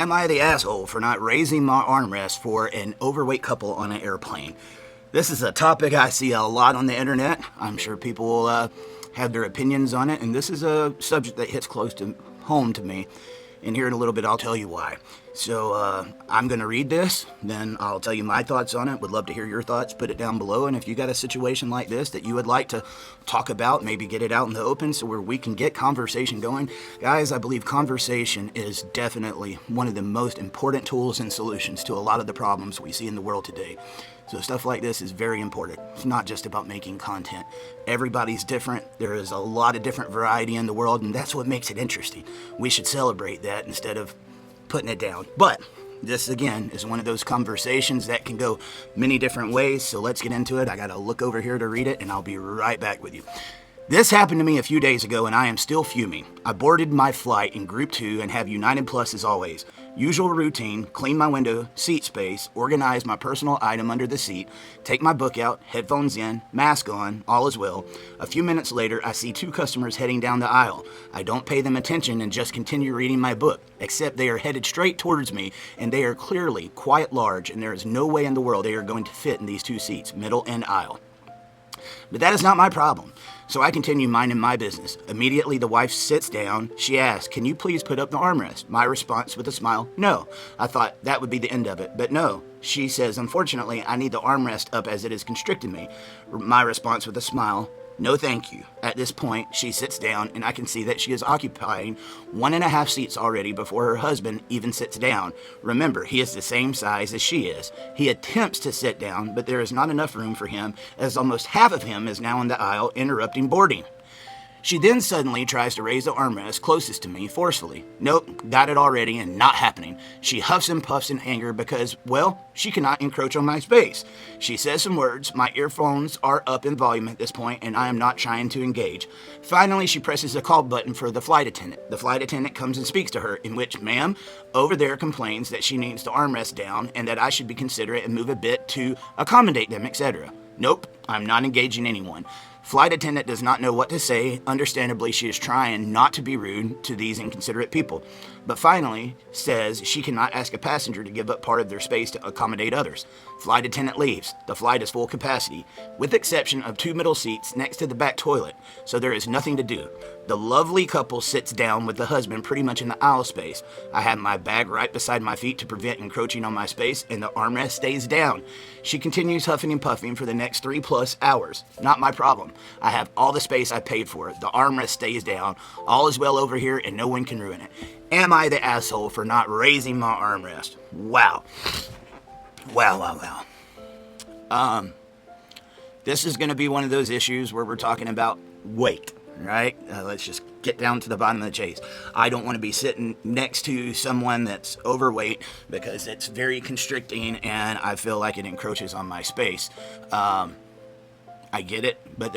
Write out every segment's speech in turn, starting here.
Am I the asshole for not raising my armrest for an overweight couple on an airplane? This is a topic I see a lot on the internet. I'm sure people will have their opinions on it, and this is a subject that hits close to home to me. And here in a little bit, I'll tell you why. So I'm going to read this, then I'll tell you my thoughts on it. Would love to hear your thoughts. Put it down below. And if you got a situation like this that you would like to talk about, maybe get it out in the open so where we can get conversation going. Guys, I believe conversation is definitely one of the most important tools and solutions to a lot of the problems we see in the world today. So stuff like this is very important. It's not just about making content. Everybody's different. There is a lot of different variety in the world, and that's what makes it interesting. We should celebrate that instead of putting it down. But this, again, is one of those conversations that can go many different ways, so let's get into it. I got to look over here to read it, and I'll be right back with you. This happened to me a few days ago, and I am still fuming. I boarded my flight in Group 2 and have United Plus as always. Usual routine, clean my window, seat space, organize my personal item under the seat, take my book out, headphones in, mask on, all is well. A few minutes later, I see two customers heading down the aisle. I don't pay them attention and just continue reading my book, except they are headed straight towards me, and they are clearly quite large, and there is no way in the world they are going to fit in these two seats, middle and aisle. But that is not my problem. So I continue minding my business. Immediately, the wife sits down. She asks, "Can you please put up the armrest?" My response with a smile, "No." I thought that would be the end of it, but no. She says, "Unfortunately, I need the armrest up as it is constricting me." My response with a smile, "No, thank you." At this point, she sits down, and I can see that she is occupying 1.5 seats already before her husband even sits down. Remember, he is the same size as she is. He attempts to sit down, but there is not enough room for him, as almost half of him is now in the aisle, interrupting boarding. She then suddenly tries to raise the armrest closest to me forcefully. Nope, got it already and not happening. She huffs and puffs in anger because, well, she cannot encroach on my space. She says some words. My earphones are up in volume at this point, and I am not trying to engage. Finally, she presses the call button for the flight attendant. The flight attendant comes and speaks to her, in which ma'am over there complains that she needs the armrest down and that I should be considerate and move a bit to accommodate them, etc. Nope, I'm not engaging anyone. Flight attendant does not know what to say. Understandably, she is trying not to be rude to these inconsiderate people, but finally says she cannot ask a passenger to give up part of their space to accommodate others. Flight attendant leaves. The flight is full capacity, with exception of 2 middle seats next to the back toilet, so there is nothing to do. The lovely couple sits down with the husband pretty much in the aisle space. I have my bag right beside my feet to prevent encroaching on my space, and the armrest stays down. She continues huffing and puffing for the next 3+ hours. Not my problem. I have all the space I paid for. The armrest stays down. All is well over here, and no one can ruin it. Am I the asshole for not raising my armrest? Wow. Wow. This is going to be one of those issues where we're talking about weight, right? Let's just get down to the bottom of the chase. I don't want to be sitting next to someone that's overweight because it's very constricting and I feel like it encroaches on my space. I get it, but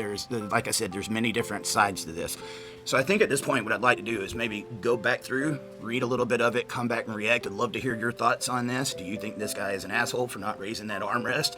like I said, there's many different sides to this. So I think at this point, what I'd like to do is maybe go back through, read a little bit of it, come back and react. I'd love to hear your thoughts on this. Do you think this guy is an asshole for not raising that armrest?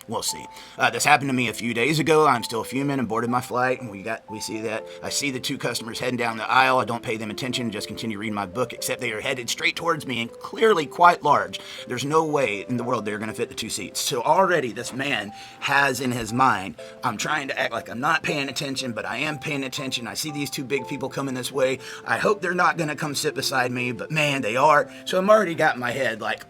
We'll see. This happened to me a few days ago. I'm still fuming and boarded my flight, and we see that. I see the two customers heading down the aisle. I don't pay them attention, just continue reading my book, except they are headed straight towards me and clearly quite large. There's no way in the world they're going to fit the 2 seats. So already this man has in his mind, I'm trying to act like I'm not paying attention, but I am paying attention. I see these two big people coming this way. I hope they're not going to come sit beside me, but man, they are. So I'm already got in my head like,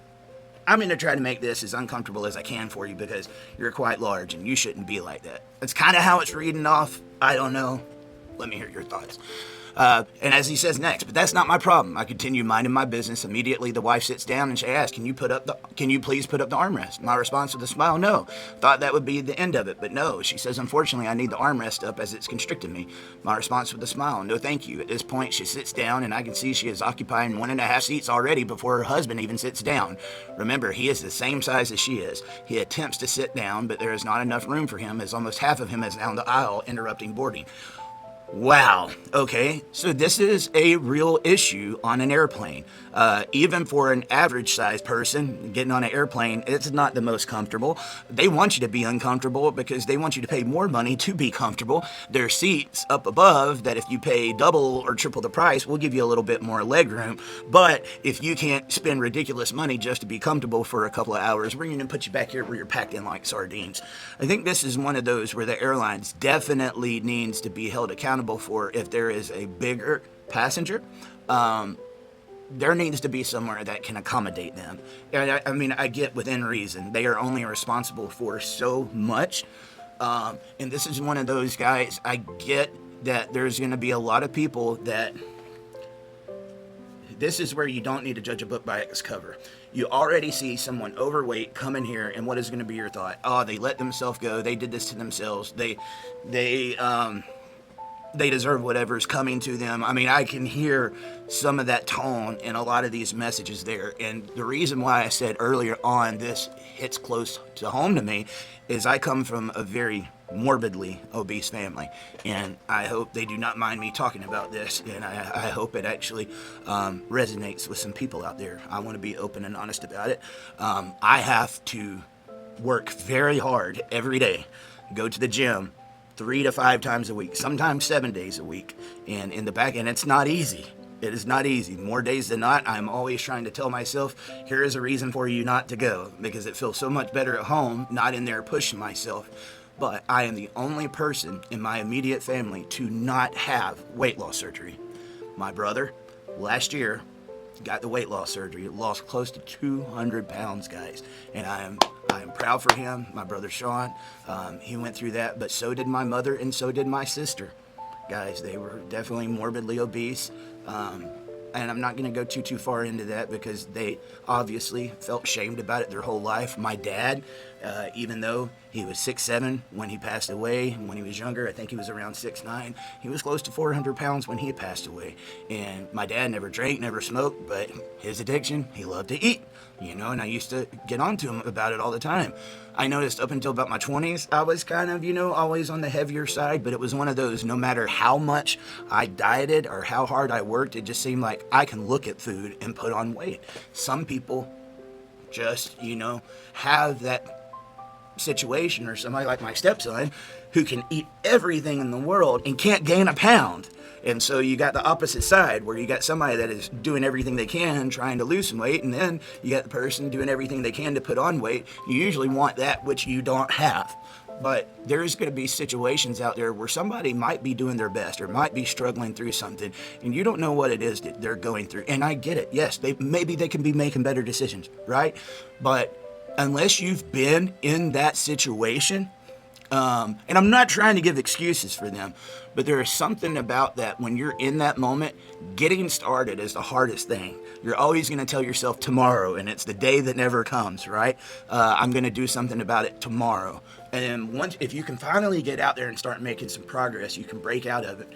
I'm going to try to make this as uncomfortable as I can for you because you're quite large and you shouldn't be like that. That's kind of how it's reading off. I don't know. Let me hear your thoughts. And as he says next, but that's not my problem. I continue minding my business. Immediately, the wife sits down and she asks, "Can you please put up the armrest?" My response with a smile, "No." Thought that would be the end of it, but no. She says, "Unfortunately, I need the armrest up as it's constricting me." My response with a smile, "No, thank you." At this point, she sits down, and I can see she is occupying 1.5 seats already before her husband even sits down. Remember, he is the same size as she is. He attempts to sit down, but there is not enough room for him, as almost half of him is down the aisle, interrupting boarding. Wow. Okay. So this is a real issue on an airplane. Even for an average sized person getting on an airplane, it's not the most comfortable. They want you to be uncomfortable because they want you to pay more money to be comfortable. There are seats up above that if you pay double or triple the price, will give you a little bit more leg room. But if you can't spend ridiculous money just to be comfortable for a couple of hours, we're going to put you back here where you're packed in like sardines. I think this is one of those where the airlines definitely needs to be held accountable for. If there is a bigger passenger, there needs to be somewhere that can accommodate them. And I mean, I get within reason. They are only responsible for so much. And this is one of those guys, I get that there's going to be a lot of people that this is where you don't need to judge a book by its cover. You already see someone overweight come in here, and what is going to be your thought? Oh, they let themselves go. They did this to themselves. They deserve whatever's coming to them. I mean, I can hear some of that tone in a lot of these messages there. And the reason why I said earlier on this hits close to home to me is I come from a very morbidly obese family. And I hope they do not mind me talking about this. And I hope it actually resonates with some people out there. I want to be open and honest about it. I have to work very hard every day, go to the gym 3 to 5 times a week, sometimes 7 days a week. And in the back end, it's not easy. It is not easy. More days than not, I'm always trying to tell myself, here is a reason for you not to go, because it feels so much better at home, not in there pushing myself. But I am the only person in my immediate family to not have weight loss surgery. My brother, last year, got the weight loss surgery. Lost close to 200 pounds, guys. And I am proud for him. My brother Sean, he went through that, but so did my mother and so did my sister. Guys, they were definitely morbidly obese. And I'm not going to go too far into that because they obviously felt shamed about it their whole life. My dad, even though he was 6'7" when he passed away, when he was younger, I think he was around 6'9", he was close to 400 pounds when he passed away. And my dad never drank, never smoked, but his addiction, he loved to eat, and I used to get on to him about it all the time. I noticed up until about my 20s, I was kind of, always on the heavier side, but it was one of those, no matter how much I dieted or how hard I worked, it just seemed like I can look at food and put on weight. Some people just, have that situation, or somebody like my stepson who can eat everything in the world and can't gain a pound. And so you got the opposite side where you got somebody that is doing everything they can trying to lose some weight, and then you got the person doing everything they can to put on weight. You usually want that which you don't have. But there's going to be situations out there where somebody might be doing their best or might be struggling through something, and you don't know what it is that they're going through. And I get it. Yes, maybe they can be making better decisions, right? But unless you've been in that situation, and I'm not trying to give excuses for them, but there is something about that when you're in that moment, getting started is the hardest thing. You're always going to tell yourself tomorrow, and it's the day that never comes, right? I'm going to do something about it tomorrow. And if you can finally get out there and start making some progress, you can break out of it.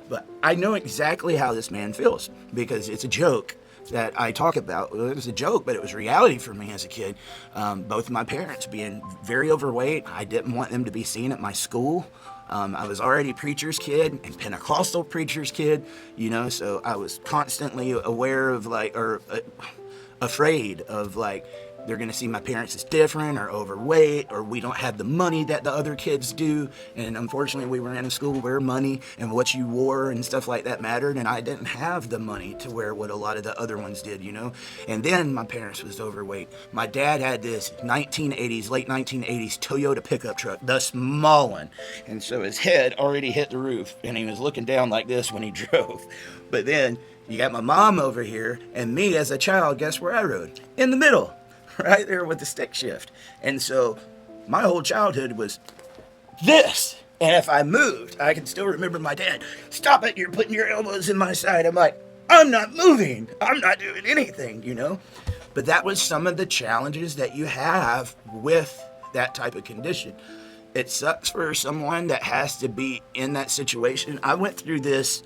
But I know exactly how this man feels because it's a joke that I talk about. It was a joke, but it was reality for me as a kid. Both of my parents being very overweight. I didn't want them to be seen at my school. I was already a preacher's kid and Pentecostal preacher's kid, so I was constantly aware of afraid of they're going to see my parents as different or overweight, or we don't have the money that the other kids do. And unfortunately, we were in a school where money and what you wore and stuff like that mattered. And I didn't have the money to wear what a lot of the other ones did, And then my parents was overweight. My dad had this late 1980s Toyota pickup truck, the small one. And so his head already hit the roof and he was looking down like this when he drove. But then you got my mom over here and me as a child, guess where I rode? In the middle. Right there with the stick shift. And so my whole childhood was this. And if I moved, I can still remember my dad, stop it, you're putting your elbows in my side. I'm like, I'm not moving. I'm not doing anything, But that was some of the challenges that you have with that type of condition. It sucks for someone that has to be in that situation. I went through this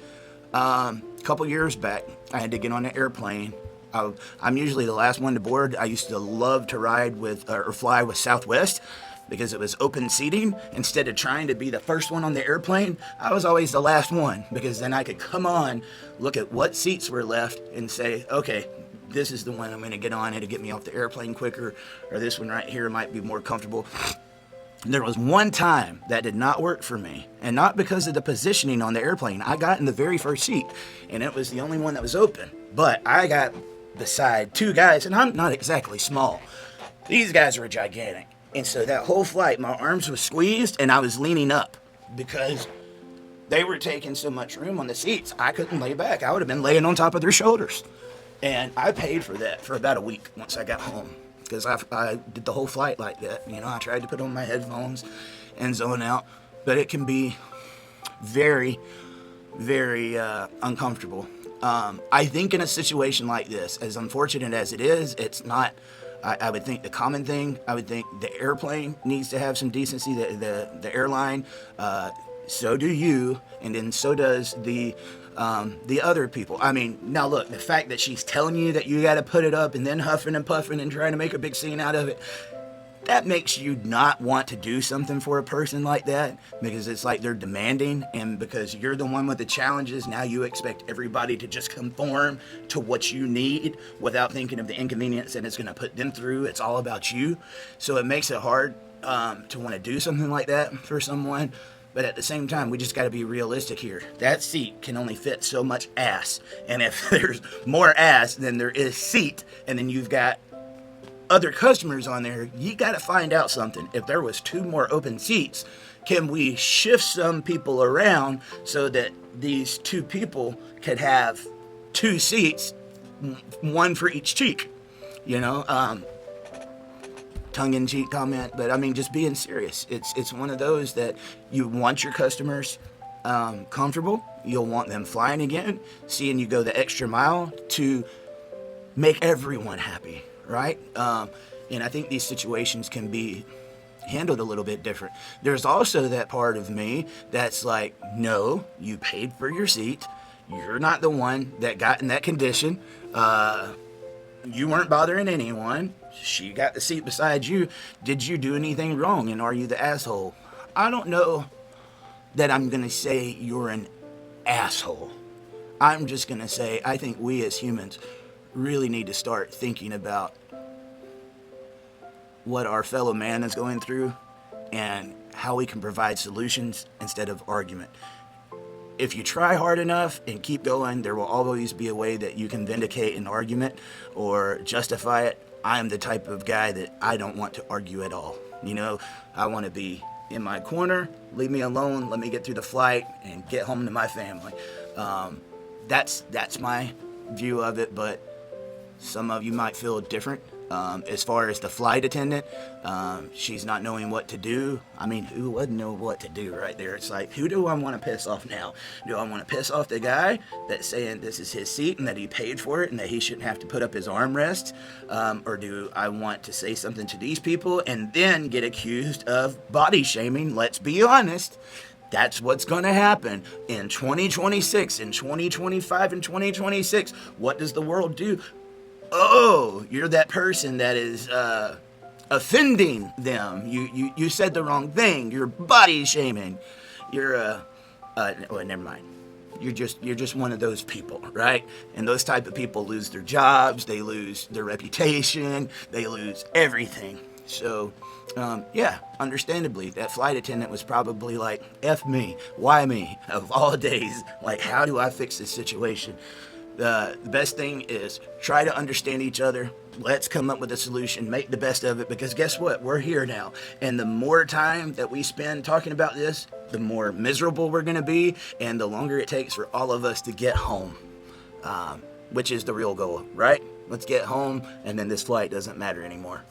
a couple years back. I had to get on an airplane. I'm usually the last one to board. I used to love to ride with or fly with Southwest. because it was open seating. Instead of trying to be the first one on the airplane, I was always the last one, because then I could come on, look at what seats were left, and say, okay, this is the one I'm going to get on. It'll get me off the airplane quicker, or this one right here might be more comfortable. There was one time that did not work for me, and not because of the positioning on the airplane. I got in the very first seat, and it was the only one that was open. But I got beside two guys, and I'm not exactly small. These guys were gigantic. And so that whole flight, my arms were squeezed, and I was leaning up because they were taking so much room on the seats. I couldn't lay back. I would have been laying on top of their shoulders. And I paid for that for about a week once I got home, because I did the whole flight like that. You know, I tried to put on my headphones and zone out, but it can be very, very uncomfortable. I think in a situation like this, as unfortunate as it is, it's not, I would think the common thing, I would think the airplane needs to have some decency, the airline, so do you, and then so does the other people. I mean, now look, the fact that she's telling you that you got to put it up and then huffing and puffing and trying to make a big scene out of it, that makes you not want to do something for a person like that, because it's like they're demanding, and because you're the one with the challenges, now you expect everybody to just conform to what you need without thinking of the inconvenience that it's going to put them through. It's all about you. So it makes it hard to want to do something like that for someone. But at the same time, we just got to be realistic here. That seat can only fit so much ass. And if there's more ass than there is seat, and then you've got other customers on there, you got to find out something. If there was 2 more open seats, can we shift some people around so that these 2 people could have 2 seats, 1 for each cheek? You know, tongue-in-cheek comment, but I mean, just being serious. It's one of those that you want your customers comfortable. You'll want them flying again, seeing you go the extra mile to make everyone happy, right? And I think these situations can be handled a little bit different. There's also that part of me that's like, no, you paid for your seat. You're not the one that got in that condition. You weren't bothering anyone. She got the seat beside you. Did you do anything wrong, and are you the asshole? I don't know that I'm going to say you're an asshole. I'm just going to say I think we as humans really need to start thinking about what our fellow man is going through and how we can provide solutions instead of argument. If you try hard enough and keep going, there will always be a way that you can vindicate an argument or justify it. I am the type of guy that I don't want to argue at all. You know, I want to be in my corner, leave me alone, let me get through the flight and get home to my family. That's my view of it, but some of you might feel different. As far as the flight attendant, she's not knowing what to do. I mean, who wouldn't know what to do right there? It's like, who do I want to piss off now? Do I want to piss off the guy that's saying this is his seat and that he paid for it and that he shouldn't have to put up his armrest? Or do I want to say something to these people and then get accused of body shaming? Let's be honest. That's what's going to happen in 2026, in 2025, and 2026. What does the world do? Oh, you're that person that is offending them. You said the wrong thing. You're body shaming. You're well, never mind. You're just one of those people, right? And those type of people lose their jobs. They lose their reputation. They lose everything. So, yeah, understandably, that flight attendant was probably like, F me, why me, of all days? Like, how do I fix this situation? The best thing is try to understand each other. Let's come up with a solution, make the best of it, because guess what? We're here now. And the more time that we spend talking about this, the more miserable we're going to be, and the longer it takes for all of us to get home, which is the real goal, right? Let's get home, and then this flight doesn't matter anymore.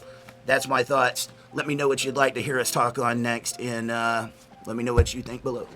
That's my thoughts. Let me know what you'd like to hear us talk on next, and let me know what you think below.